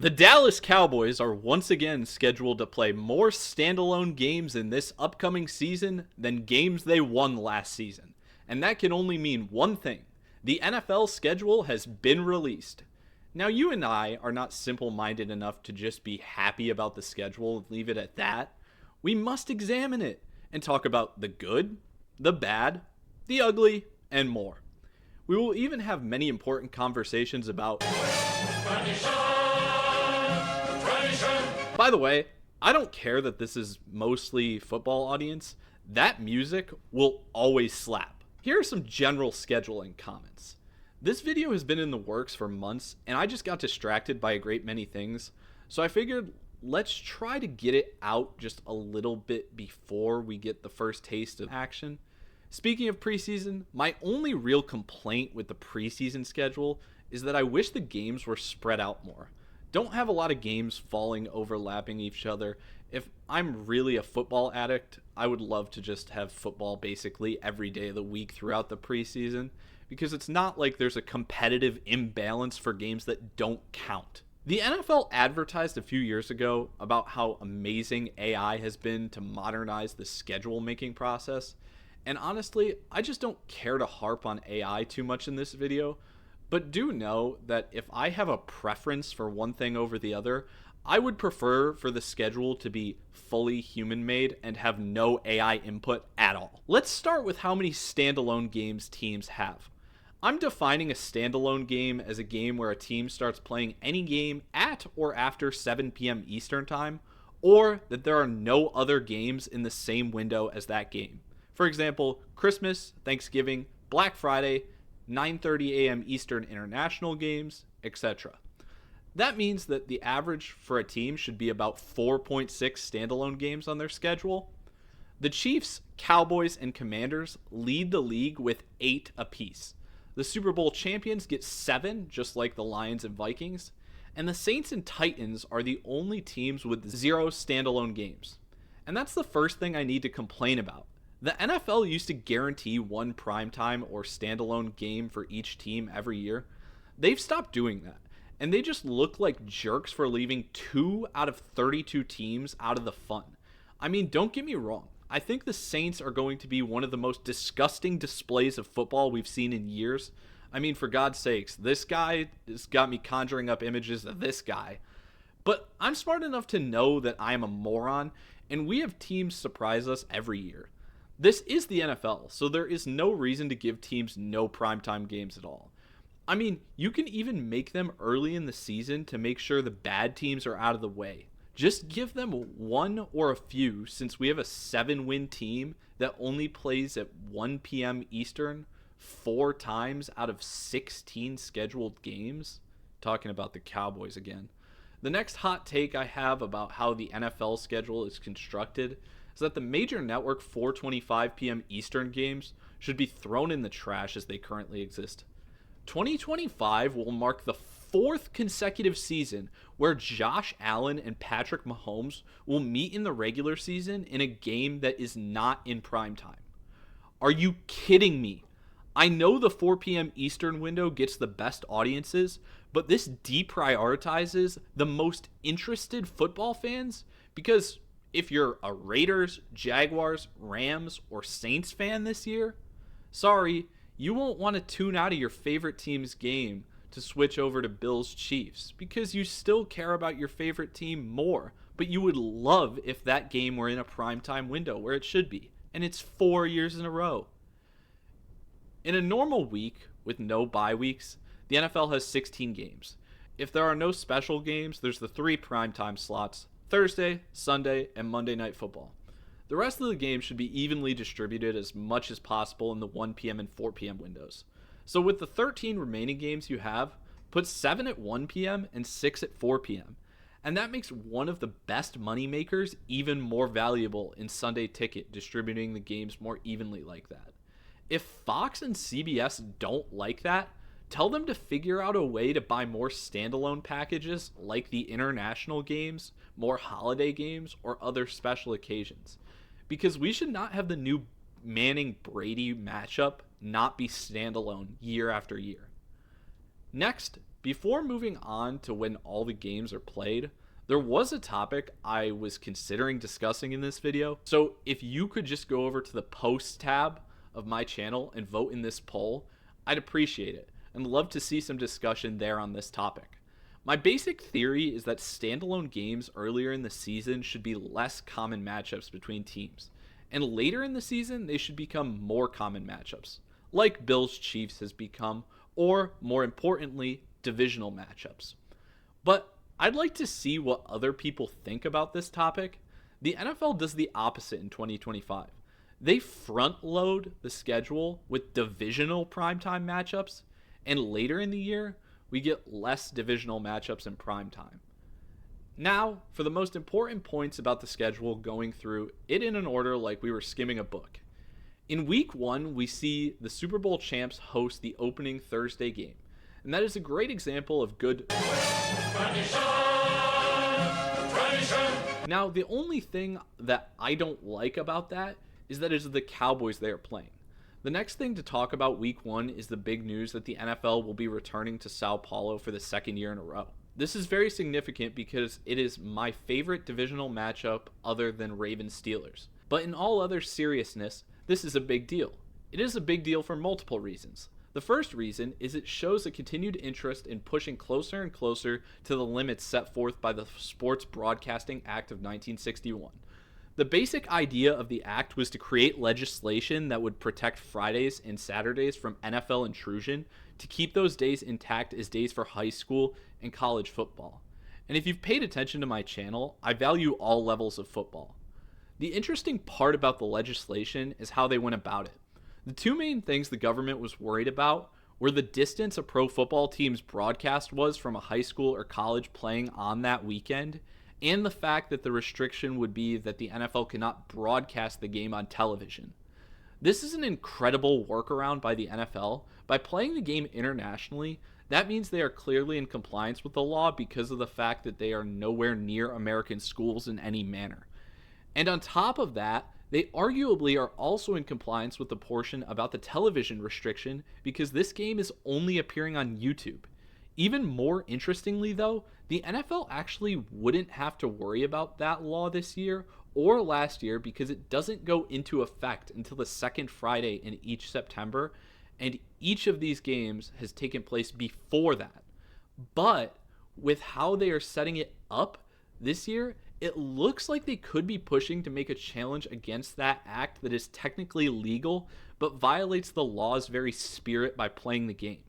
The Dallas Cowboys are once again scheduled to play more standalone games in this upcoming season than games they won last season. And that can only mean one thing. The NFL schedule has been released. Now, you and I are not simple-minded enough to just be happy about the schedule and leave it at that. We must examine it and talk about the good, the bad, the ugly, and more. We will even have many important conversations about... By the way, I don't care that this is mostly football audience. That music will always slap. Here are some general scheduling comments. This video has been in the works for months, and I just got distracted by a great many things, so I figured let's try to get it out just a little bit before we get the first taste of action. Speaking of preseason, my only real complaint with the preseason schedule is that I wish the games were spread out more. Don't have a lot of games falling overlapping each other. If I'm really a football addict, I would love to just have football basically every day of the week throughout the preseason, because it's not like there's a competitive imbalance for games that don't count. The NFL advertised a few years ago about how amazing AI has been to modernize the schedule making process, and honestly, I just don't care to harp on AI too much in this video. But do know that if I have a preference for one thing over the other, I would prefer for the schedule to be fully human-made and have no AI input at all. Let's start with how many standalone games teams have. I'm defining a standalone game as a game where a team starts playing any game at or after 7 p.m. Eastern Time, or that there are no other games in the same window as that game. For example, Christmas, Thanksgiving, Black Friday, 9:30 a.m. Eastern international games, etc. That means that the average for a team should be about 4.6 standalone games on their schedule. The Chiefs, Cowboys, and Commanders lead the league with 8 apiece. The Super Bowl champions get 7, just like the Lions and Vikings. And the Saints and Titans are the only teams with 0 standalone games. And that's the first thing I need to complain about. The NFL used to guarantee one primetime or standalone game for each team every year. They've stopped doing that, and they just look like jerks for leaving 2 out of 32 teams out of the fun. I mean, don't get me wrong. I think the Saints are going to be one of the most disgusting displays of football we've seen in years. I mean, for God's sakes, this guy has got me conjuring up images of this guy. But I'm smart enough to know that I am a moron, and we have teams surprise us every year. This is the NFL, so there is no reason to give teams no primetime games at all. I mean, you can even make them early in the season to make sure the bad teams are out of the way. Just give them one or a few, since we have a 7-win team that only plays at 1 p.m. Eastern 4 times out of 16 scheduled games. Talking about the Cowboys again. The next hot take I have about how the NFL schedule is constructed is that the major network 4:25 p.m. Eastern games should be thrown in the trash as they currently exist. 2025 will mark the 4th consecutive season where Josh Allen and Patrick Mahomes will meet in the regular season in a game that is not in prime time. Are you kidding me? I know the 4 p.m. Eastern window gets the best audiences, but this deprioritizes the most interested football fans, because if you're a Raiders, Jaguars, Rams, or Saints fan this year, sorry, you won't want to tune out of your favorite team's game to switch over to Bills Chiefs, because you still care about your favorite team more, but you would love if that game were in a primetime window where it should be, and it's 4 years in a row. In a normal week with no bye weeks, the NFL has 16 games. If there are no special games, there's the 3 primetime slots: Thursday, Sunday, and Monday Night Football. The rest of the games should be evenly distributed as much as possible in the 1 p.m. and 4 p.m. windows. So with the 13 remaining games you have, put 7 at 1 p.m. and 6 at 4 p.m. And that makes one of the best money makers even more valuable in Sunday Ticket, distributing the games more evenly like that. If Fox and CBS don't like that, tell them to figure out a way to buy more standalone packages like the international games, more holiday games, or other special occasions. Because we should not have the new Manning-Brady matchup not be standalone year after year. Next, Before moving on to when all the games are played, there was a topic I was considering discussing in this video. So if you could just go over to the posts tab of my channel and vote in this poll, I'd appreciate it and love to see some discussion there on this topic. My basic theory is that standalone games earlier in the season should be less common matchups between teams, and later in the season they should become more common matchups, like Bills-Chiefs has become, or more importantly, divisional matchups. But I'd like to see what other people think about this topic. The NFL does the opposite in 2025. They front load the schedule with divisional primetime matchups, and later in the year, we get less divisional matchups in primetime. Now, for the most important points about the schedule, going through it in an order like we were skimming a book. In week 1, we see the Super Bowl champs host the opening Thursday game, and that is a great example of good tradition. Now, the only thing that I don't like about that is that it is the Cowboys they are playing. The next thing to talk about week 1 is the big news that the NFL will be returning to Sao Paulo for the second year in a row. This is very significant because it is my favorite divisional matchup other than Ravens-Steelers. But in all other seriousness, this is a big deal. It is a big deal for multiple reasons. The first reason is it shows a continued interest in pushing closer and closer to the limits set forth by the Sports Broadcasting Act of 1961. The basic idea of the act was to create legislation that would protect Fridays and Saturdays from NFL intrusion to keep those days intact as days for high school and college football. And if you've paid attention to my channel, I value all levels of football. The interesting part about the legislation is how they went about it. The two main things the government was worried about were the distance a pro football team's broadcast was from a high school or college playing on that weekend, and the fact that the restriction would be that the NFL cannot broadcast the game on television. This is an incredible workaround by the NFL. By playing the game internationally, that means they are clearly in compliance with the law because of the fact that they are nowhere near American schools in any manner. And on top of that, they arguably are also in compliance with the portion about the television restriction because this game is only appearing on YouTube. Even more interestingly though, the NFL actually wouldn't have to worry about that law this year or last year because it doesn't go into effect until the second Friday in each September, and each of these games has taken place before that. But with how they are setting it up this year, it looks like they could be pushing to make a challenge against that act that is technically legal but violates the law's very spirit by playing the game.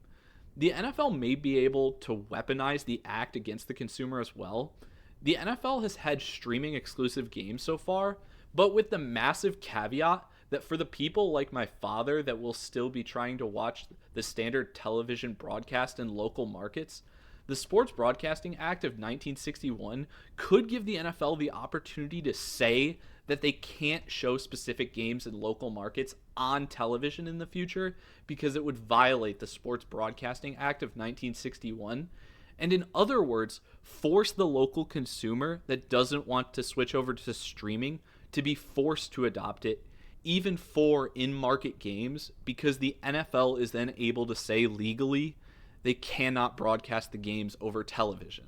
The NFL may be able to weaponize the act against the consumer as well. The NFL has had streaming exclusive games so far, but with the massive caveat that for the people like my father that will still be trying to watch the standard television broadcast in local markets, the Sports Broadcasting Act of 1961 could give the NFL the opportunity to say that they can't show specific games in local markets on television in the future because it would violate the Sports Broadcasting Act of 1961. And in other words, force the local consumer that doesn't want to switch over to streaming to be forced to adopt it, even for in-market games, because the NFL is then able to say legally they cannot broadcast the games over television.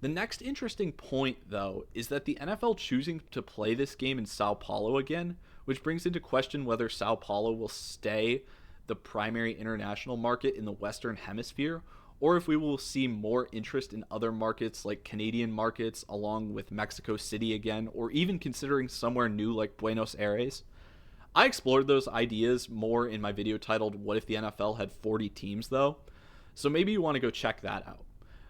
The next interesting point, though, is that the NFL choosing to play this game in Sao Paulo again, which brings into question whether Sao Paulo will stay the primary international market in the Western Hemisphere, or if we will see more interest in other markets like Canadian markets along with Mexico City again, or even considering somewhere new like Buenos Aires. I explored those ideas more in my video titled What If the NFL Had 40 Teams though, so maybe you want to go check that out.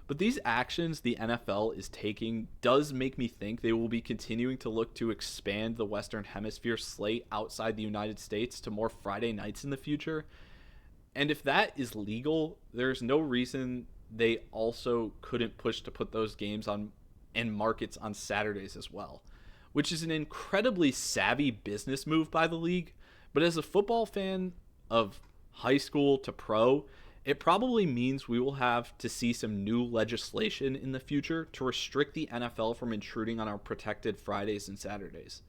But these actions the NFL is taking does make me think they will be continuing to look to expand the Western Hemisphere slate outside the United States to more Friday nights in the future. And if that is legal, there's no reason they also couldn't push to put those games on and markets on Saturdays as well, which is an incredibly savvy business move by the league. But as a football fan of high school to pro, it probably means we will have to see some new legislation in the future to restrict the NFL from intruding on our protected Fridays and Saturdays.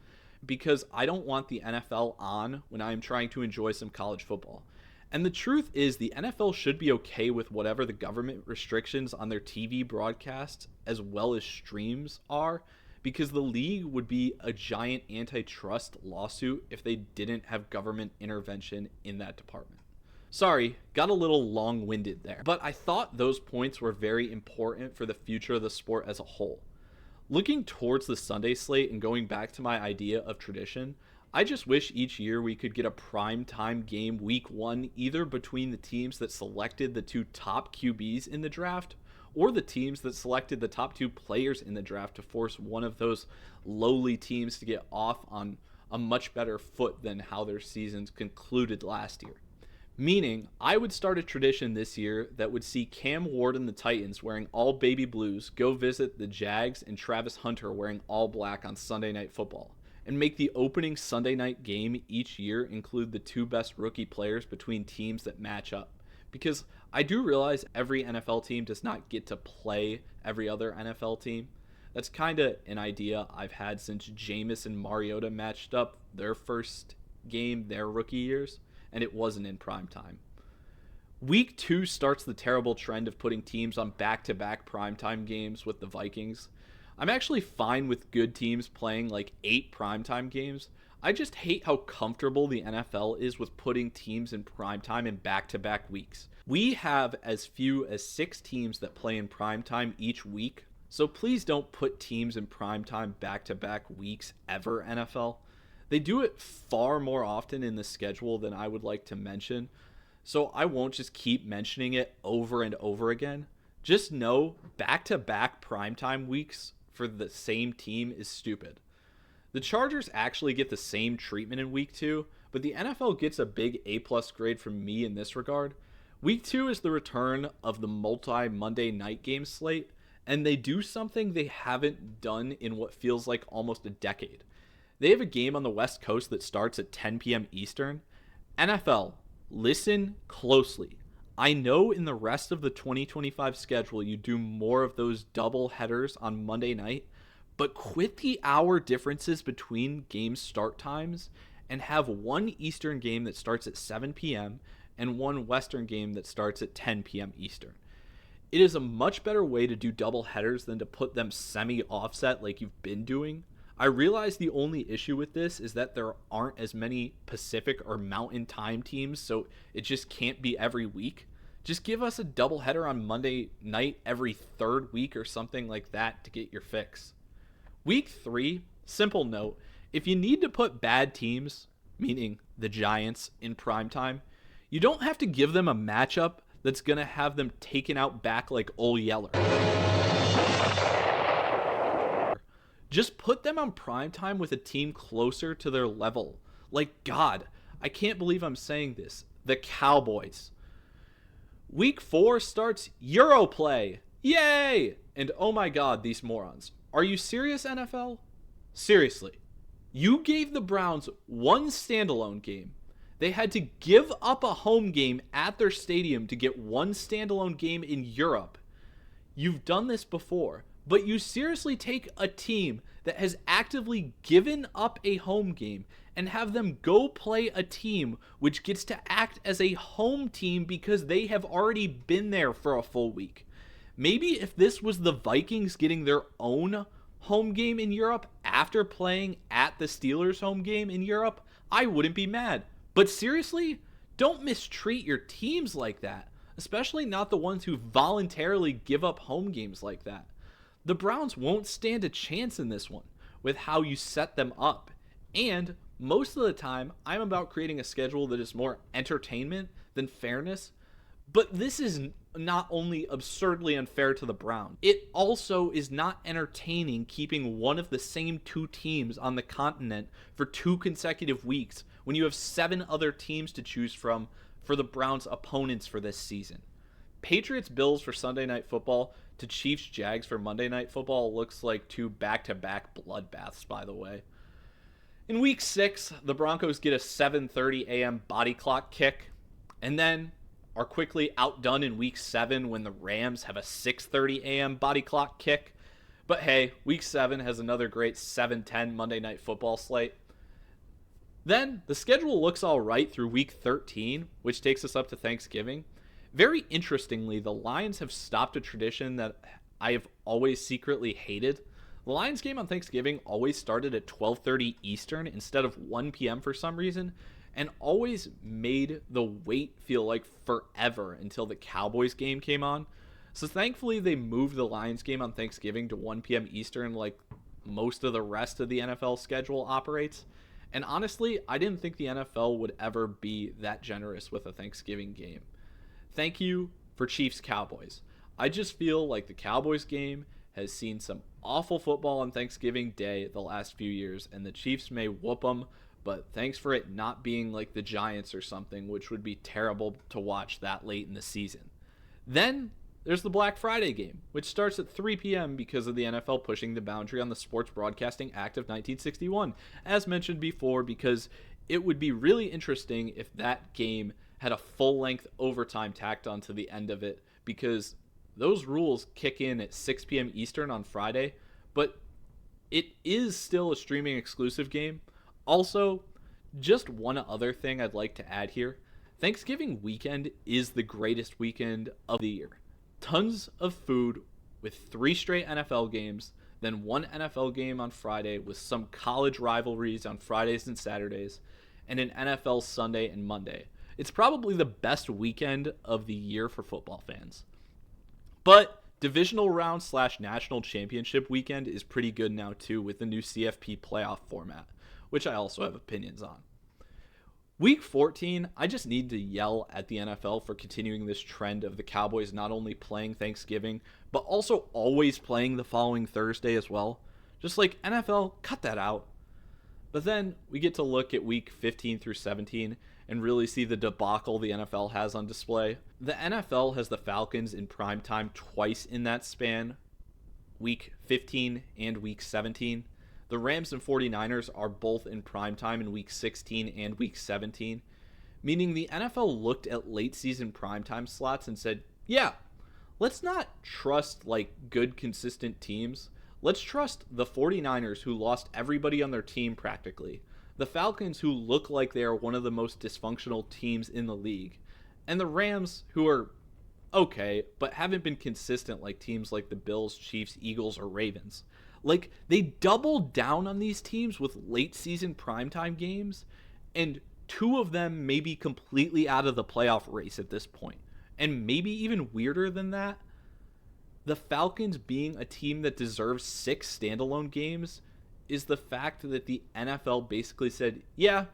Because I don't want the NFL on when I am trying to enjoy some college football. And the truth is, the NFL should be okay with whatever the government restrictions on their TV broadcasts as well as streams are, because the league would be a giant antitrust lawsuit if they didn't have government intervention in that department. Sorry, got a little long-winded there, but I thought those points were very important for the future of the sport as a whole. Looking towards the Sunday slate and going back to my idea of tradition, I just wish each year we could get a primetime game week 1 either between the teams that selected the 2 top QBs in the draft or the teams that selected the top 2 players in the draft to force one of those lowly teams to get off on a much better foot than how their seasons concluded last year. Meaning, I would start a tradition this year that would see Cam Ward and the Titans wearing all baby blues go visit the Jags and Travis Hunter wearing all black on Sunday Night Football, and make the opening Sunday night game each year include the 2 best rookie players between teams that match up. Because I do realize every NFL team does not get to play every other NFL team. That's kind of an idea I've had since Jameis and Mariota matched up their first game their rookie years, and it wasn't in prime time. Week 2 starts the terrible trend of putting teams on back-to-back primetime games with the Vikings. I'm actually fine with good teams playing like 8 primetime games. I just hate how comfortable the NFL is with putting teams in primetime in back-to-back weeks. We have as few as 6 teams that play in primetime each week, so please don't put teams in primetime back-to-back weeks ever, NFL. They do it far more often in the schedule than I would like to mention, so I won't just keep mentioning it over and over again. Just know back-to-back primetime weeks for the same team is stupid. The Chargers actually get the same treatment in week 2, but the NFL gets a big A+ grade from me in this regard. Week 2 is the return of the multi-Monday night game slate, and they do something they haven't done in what feels like almost a decade. They have a game on the West Coast that starts at 10 p.m. Eastern. NFL, listen closely. I know in the rest of the 2025 schedule you do more of those double headers on Monday night, but quit the hour differences between game start times and have one Eastern game that starts at 7 p.m. and one Western game that starts at 10 p.m. Eastern. It is a much better way to do double headers than to put them semi-offset like you've been doing. I realize the only issue with this is that there aren't as many Pacific or Mountain Time teams, so it just can't be every week. Just give us a doubleheader on Monday night every 3rd week or something like that to get your fix. Week 3, simple note, if you need to put bad teams, meaning the Giants, in primetime, you don't have to give them a matchup that's going to have them taken out back like Ole Yeller. Just put them on primetime with a team closer to their level. Like, God, I can't believe I'm saying this. The Cowboys. Week 4 starts Europlay. Yay! And oh my God, these morons. Are you serious, NFL? Seriously. You gave the Browns one standalone game. They had to give up a home game at their stadium to get one standalone game in Europe. You've done this before. But you seriously take a team that has actively given up a home game and have them go play a team which gets to act as a home team because they have already been there for a full week. Maybe if this was the Vikings getting their own home game in Europe after playing at the Steelers' home game in Europe, I wouldn't be mad. But seriously, don't mistreat your teams like that, especially not the ones who voluntarily give up home games like that. The Browns won't stand a chance in this one with how you set them up. And most of the time, I'm about creating a schedule that is more entertainment than fairness. But this is not only absurdly unfair to the Browns, it also is not entertaining keeping one of the same 2 teams on the continent for 2 consecutive weeks when you have 7 other teams to choose from for the Browns' opponents for this season. Patriots-Bills for Sunday Night Football to Chiefs-Jags for Monday Night Football looks like 2 back-to-back bloodbaths, by the way. In Week 6, the Broncos get a 7:30 a.m. body clock kick, and then are quickly outdone in Week 7 when the Rams have a 6:30 a.m. body clock kick. But hey, Week 7 has another great 7:10 Monday Night Football slate. Then the schedule looks all right through week 13, which takes us up to Thanksgiving. Very interestingly, the Lions have stopped a tradition that I have always secretly hated. The Lions game on Thanksgiving always started at 12:30 Eastern instead of 1 p.m. for some reason, and always made the wait feel like forever until the Cowboys game came on. So thankfully they moved the Lions game on Thanksgiving to 1 p.m. Eastern like most of the rest of the NFL schedule operates. And honestly, I didn't think the NFL would ever be that generous with a Thanksgiving game. Thank you for Chiefs Cowboys. I just feel like the Cowboys game has seen some awful football on Thanksgiving Day the last few years, and the Chiefs may whoop them, but thanks for it not being like the Giants or something, which would be terrible to watch that late in the season. Then there's the Black Friday game, which starts at 3 p.m. because of the NFL pushing the boundary on the Sports Broadcasting Act of 1961, as mentioned before, because it would be really interesting if that game had a full-length overtime tacked onto the end of it, because those rules kick in at 6 p.m. Eastern on Friday, but it is still a streaming exclusive game. Also, just one other thing I'd like to add here. Thanksgiving weekend is the greatest weekend of the year. Tons of food with 3 straight NFL games, then 1 NFL game on Friday with some college rivalries on Fridays and Saturdays, and an NFL Sunday and Monday. It's probably the best weekend of the year for football fans. But divisional round / national championship weekend is pretty good now too with the new CFP playoff format, which I also have opinions on. Week 14, I just need to yell at the NFL for continuing this trend of the Cowboys not only playing Thanksgiving, but also always playing the following Thursday as well. Just like, NFL, cut that out. But then we get to look at week 15 through 17 and really see the debacle the NFL has on display. The NFL has the Falcons in primetime twice in that span, week 15 and week 17. The Rams and 49ers are both in primetime in week 16 and week 17, meaning the NFL looked at late season primetime slots and said, yeah, let's not trust like good consistent teams. Let's trust the 49ers, who lost everybody on their team practically, the Falcons, who look like they are one of the most dysfunctional teams in the league, and the Rams, who are okay, but haven't been consistent like teams like the Bills, Chiefs, Eagles, or Ravens. Like, they doubled down on these teams with late season primetime games, and 2 of them may be completely out of the playoff race at this point. And maybe even weirder than that, the Falcons being a team that deserves 6 standalone games is the fact that the NFL basically said, yeah,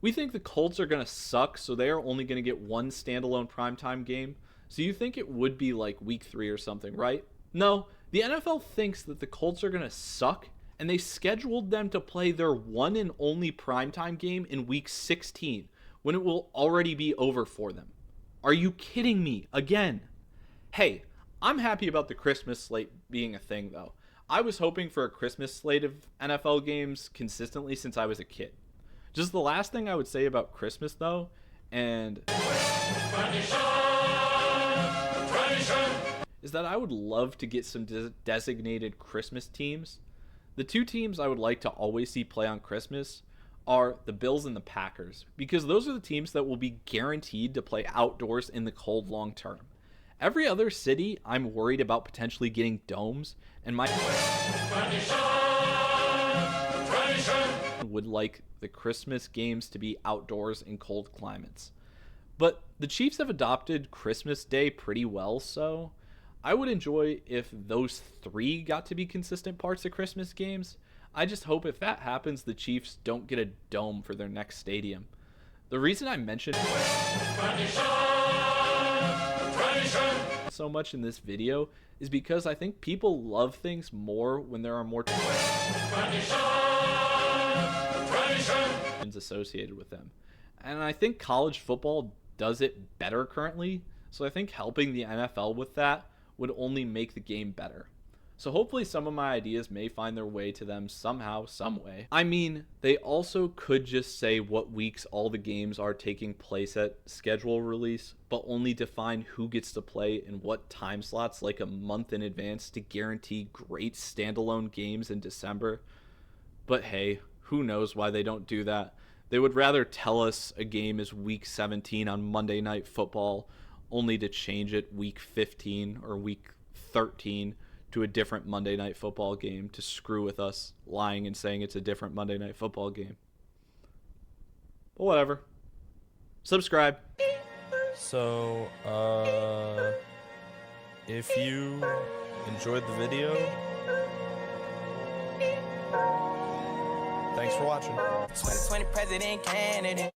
we think the Colts are going to suck, so they are only going to get 1 standalone primetime game. So you think it would be like week 3 or something, right? No, the NFL thinks that the Colts are going to suck, and they scheduled them to play their one and only primetime game in week 16, when it will already be over for them. Are you kidding me? Again. Hey, I'm happy about the Christmas slate being a thing, though. I was hoping for a Christmas slate of NFL games consistently since I was a kid. Just the last thing I would say about Christmas, though, and is that I would love to get some designated Christmas teams. The 2 teams I would like to always see play on Christmas are the Bills and the Packers, because those are the teams that will be guaranteed to play outdoors in the cold long term. Every other city, I'm worried about potentially getting domes, and my would like the Christmas games to be outdoors in cold climates. But the Chiefs have adopted Christmas Day pretty well, so I would enjoy if those 3 got to be consistent parts of Christmas games. I just hope if that happens, the Chiefs don't get a dome for their next stadium. The reason I mentioned so much in this video is because I think people love things more when there are more associated with them. And I think college football does it better currently, so I think helping the NFL with that would only make the game better. So hopefully some of my ideas may find their way to them somehow, some way. I mean, they also could just say what weeks all the games are taking place at schedule release, but only define who gets to play in what time slots like a month in advance to guarantee great standalone games in December. But hey, who knows why they don't do that? They would rather tell us a game is week 17 on Monday Night Football only to change it week 15 or week 13 to a different Monday Night Football game to screw with us, lying and saying it's a different Monday Night Football game. But whatever. Subscribe. So, if you enjoyed the video, thanks for watching. 2020 president candidate.